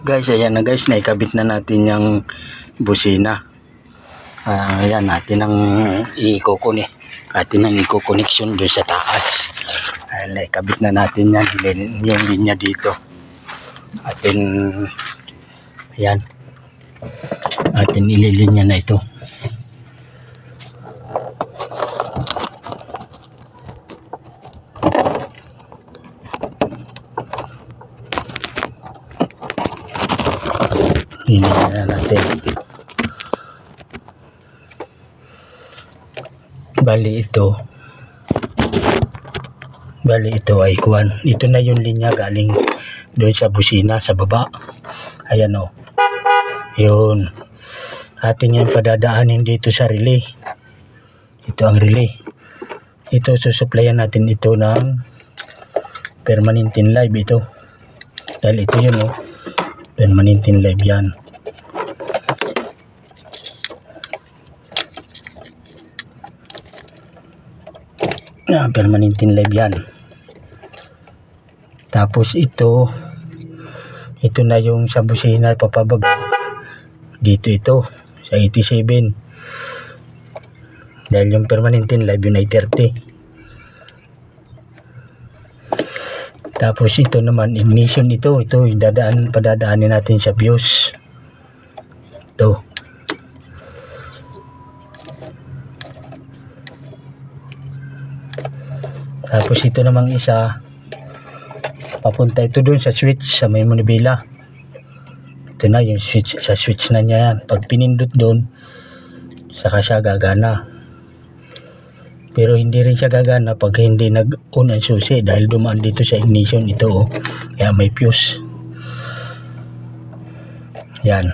Guys, ayan na guys, naikabit na natin yung busina. Ayan, atin ang i-connection doon sa taas. Ayan, naikabit na natin yan, yung linya dito. Ayan, atin ililinya na ito. Ilinya na natin. Bali ito ay kuwan. Ito na yung linya galing doon sa busina sa baba. Ayan o. Yun. Atin yan padadaanin dito sa relay. Ito ang relay. Ito susuplayan natin ito ng permanent live ito. Dahil ito yun o. Permanent live yan. Permanent live yan. Tapos ito na yung sa busina papababa dito, ito sa 87 dahil yung permanent live yun ay 30. Tapos ito naman ignition, ito yung padadaanin natin sa fuse. Ito tapos ito namang isa papunta ito dun sa switch sa may manibela. Ito na yung switch, sa switch na niya yan. Pag pinindot dun saka siya gagana, pero hindi rin siya gagana pag hindi nag-on ang susi dahil dumaan dito sa ignition ito oh. Kaya may fuse yan.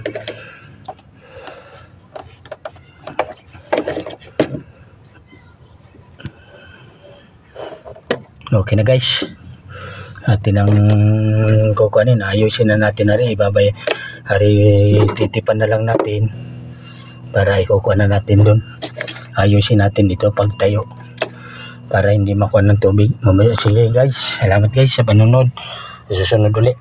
Okay na guys, atin ang kukuhanin, ayusin na natin na rin, titipan na lang natin para ikukuha na natin dun. Ayusin natin dito pagtayo para hindi makuha ng tubig. Sige guys, salamat guys sa panonood. Susunod ulit.